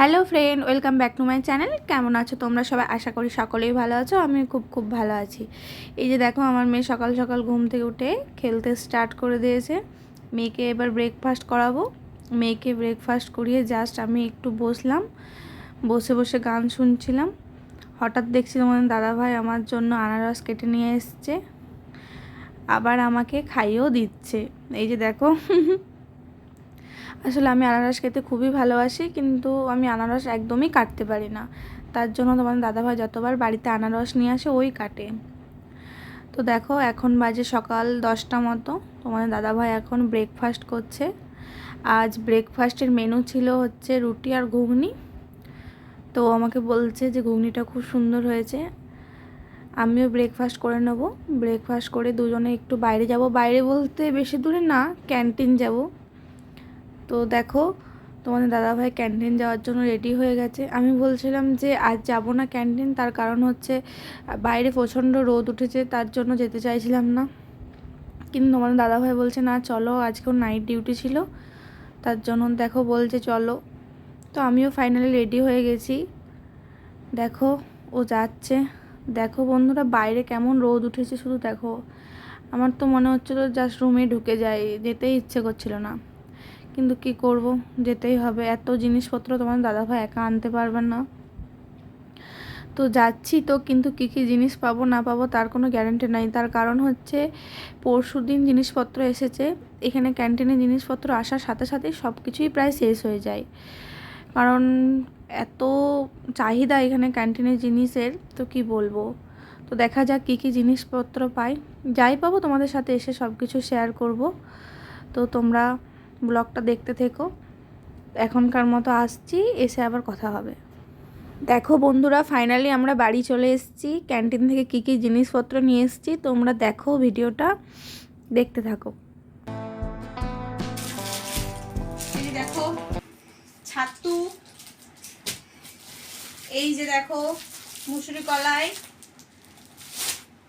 Hello friend, welcome back to my channel. কেমন আছো তোমরা সবাই? আশা করি সকলেই ভালো আছো। আমি খুব ভালো আছি। এই যে দেখো, আমার মেয়ে সকাল সকাল ঘুম থেকে উঠে খেলতে স্টার্ট করে দিয়েছে। মেয়েকে এবার ব্রেকফাস্ট করাবো। মেয়েকে ব্রেকফাস্ট করিয়ে জাস্ট আমি একটু বসলাম, বসে বসে গান শুনছিলাম। হঠাৎ দেখছি তোমাদের দাদাভাই আমার জন্য আনারস কেটে নিয়ে এসছে, আবার আমাকে খাইয়েও দিচ্ছে। এই যে দেখো আসলে আমি আনারস খেতে খুবই ভালোবাসি, কিন্তু আমি আনারস একদমই কাটতে পারি না। তার জন্য তোমাদের দাদাভাই যতবার বাড়িতে আনারস নিয়ে আসে ওই কাটে। তো দেখো, এখন বাজে সকাল 10টা মতো। তোমাদের দাদাভাই এখন ব্রেকফাস্ট করছে। আজ ব্রেকফাস্টের মেনু ছিল হচ্ছে রুটি আর ঘুগনি। তো আমাকে বলছে যে ঘুগনিটা খুব সুন্দর হয়েছে। আমিও ব্রেকফাস্ট করে নেব। ব্রেকফাস্ট করে দুজনে একটু বাইরে যাব। বাইরে বলতে বেশি দূরে না, ক্যান্টিন যাব। তো দেখো, তোমাদের দাদাভাই ক্যান্টিন যাওয়ার জন্য রেডি হয়ে গেছে। আমি বলছিলাম যে আজ যাব না ক্যান্টিন, তার কারণ হচ্ছে বাইরে প্রচণ্ড রোদ উঠেছে, তার জন্য যেতে চাইছিলাম না। কিন্তু তোমাদের দাদাভাই বলছে না চলো, আজকেও নাইট ডিউটি ছিল, তার জন্য দেখো বলছে চলো। তো আমিও ফাইনালি রেডি হয়ে গেছি। দেখো ও যাচ্ছে। দেখো বন্ধুরা, বাইরে কেমন রোদ উঠেছে শুধু দেখো। আমার তো মনে হচ্ছিলো জাস্ট রুমে ঢুকে যাই, যেতেই ইচ্ছে করছিল না, কিন্তু কি করব, যেতেই হবে। এত জিনিসপত্র তোমার দাদাভাই একা আনতে পারবেন না। তো যাচ্ছি তো, কিন্তু কী কী জিনিস পাবো না পাবো তার কোনো গ্যারান্টি নাই। তার কারণ হচ্ছে পরশুদিন জিনিসপত্র এসেছে। এখানে ক্যান্টিনে জিনিসপত্র আসার সাথে সাথেই সব কিছুই প্রায় শেষ হয়ে যায়, কারণ এত চাহিদা এখানে ক্যান্টিনের জিনিসের, তো কি বলবো। তো দেখা যাক কী কী জিনিসপত্র পাই। যাই পাবো তোমাদের সাথে এসে সব কিছু শেয়ার করব। তো তোমরা ব্লগটা দেখতে থেকো। এখনকার মতো আসছি, এসে আবার কথা হবে। দেখো বন্ধুরা, ফাইনালি আমরা বাড়ি চলে এসেছি। ক্যান্টিন থেকে কী কী জিনিসপত্র নিয়ে এসেছি তোমরা দেখো, ভিডিওটা দেখতে থাকো। এই যে দেখো ছাতু, এই যে দেখো মুসুরি কলাই।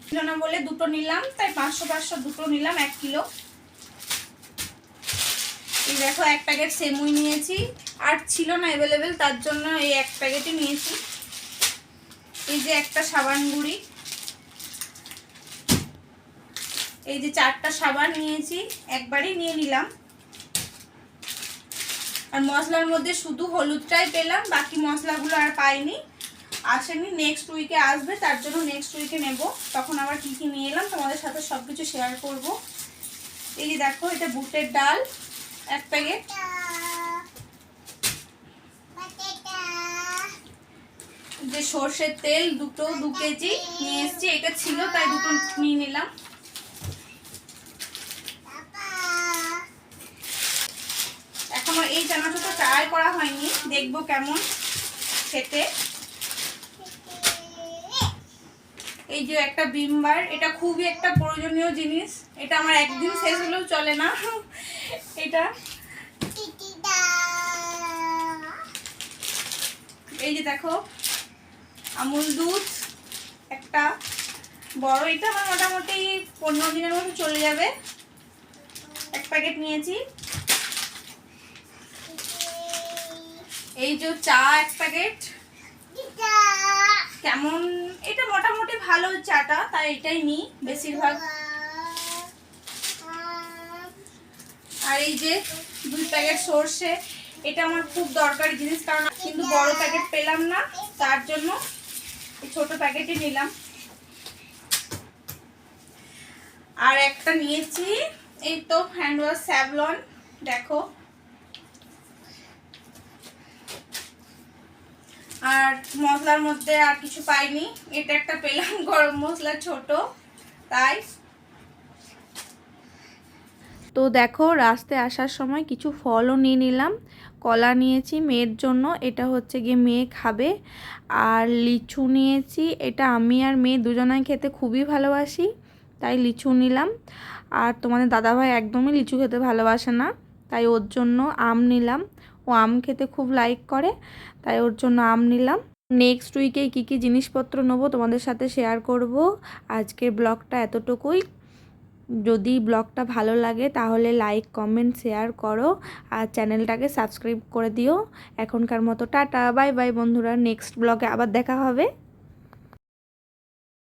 কিলো না বলে দুটো নিলাম, তাই 500 দুটো নিলাম, 1 কিলো। এই দেখো এক প্যাকেট সেমুই নিয়েছি, আর ছিল না অ্যাভেলেবেল, তার জন্য এই এক প্যাকেটই নিয়েছি। এই যে একটা সাবান গুঁড়ি, এই যে 4টা সাবান নিয়েছি, একবারই নিয়ে নিলাম। আর মশলার মধ্যে শুধু হলুদটাই পেলাম, বাকি মশলাগুলো আর পাইনি, আসেনি। নেক্সট উইকে আসবে, তার জন্য নেক্সট উইকে নেব। তখন আবার কী কী নিয়ে এলাম তোমাদের সাথে সব কিছু শেয়ার করব। এই যে দেখো, এটা বুটের ডাল 1 প্যাকেট, যে সর্ষের তেল 2 কেজি নিয়ে এসেছি। এটা ছিল তাই দুটো নিয়ে নিলাম। এখনো এই চানাচুরটা ট্রাই করা হয়নি, দেখবো কেমন খেতে। এই যে একটা ভিমবার, এটা খুবই একটা প্রয়োজনীয় জিনিস। এটা আমার একদিন শেষ হলেও চলে না। এটা এই যে দেখো আমুল দুধ একটা বড়, এটা আমার মোটামুটি 15 দিনের মতো চলে যাবে। 1 প্যাকেট নিয়েছি। এই যে চা 1 প্যাকেট। কেমন, এটা মোটামুটি ভালো চাটা, তাই এটাই নিই বেশিরভাগ। আর এই যে 2 প্যাকেট সর্ষে, এটা আমার খুব দরকারি জিনিস, কারণ কিন্তু বড় প্যাকেট পেলাম না, তার জন্য এই ছোট প্যাকেটই নিলাম। আর একটা নিয়েছি এই তো হ্যান্ড ওয়াশ স্যাভলন, দেখো। আর মশলার মধ্যে আর কিছু পাইনি, এটা একটা পেলাম গরম মশলা ছোট, তাই। তো দেখো, রাস্তায় আসার সময় কিছু ফলও নিয়ে নিলাম। কলা নিয়েছি মেয়ের জন্য, এটা হচ্ছে গিয়ে মেয়ে খাবে। আর লিচু নিয়েছি, এটা আমি আর মেয়ে দুজনাই খেতে খুবই ভালোবাসি, তাই লিচু নিলাম। আর তোমাদের দাদাভাই একদমই লিচু খেতে ভালোবাসে না, তাই ওর জন্য আম নিলাম। ও আম খেতে খুব লাইক করে, তাই ওর জন্য আম নিলাম। নেক্সট উইকে কী কী জিনিসপত্র নেবো তোমাদের সাথে শেয়ার করব। আজকের ব্লগটা এতটুকুই। যদি ব্লগটা ভালো লাগে তাহলে লাইক কমেন্ট শেয়ার করো আর চ্যানেলটাকে সাবস্ক্রাইব করে দিও। এখনকার মতো টাটা, বাই বাই বন্ধুরা, নেক্সট ব্লগে আবার দেখা হবে।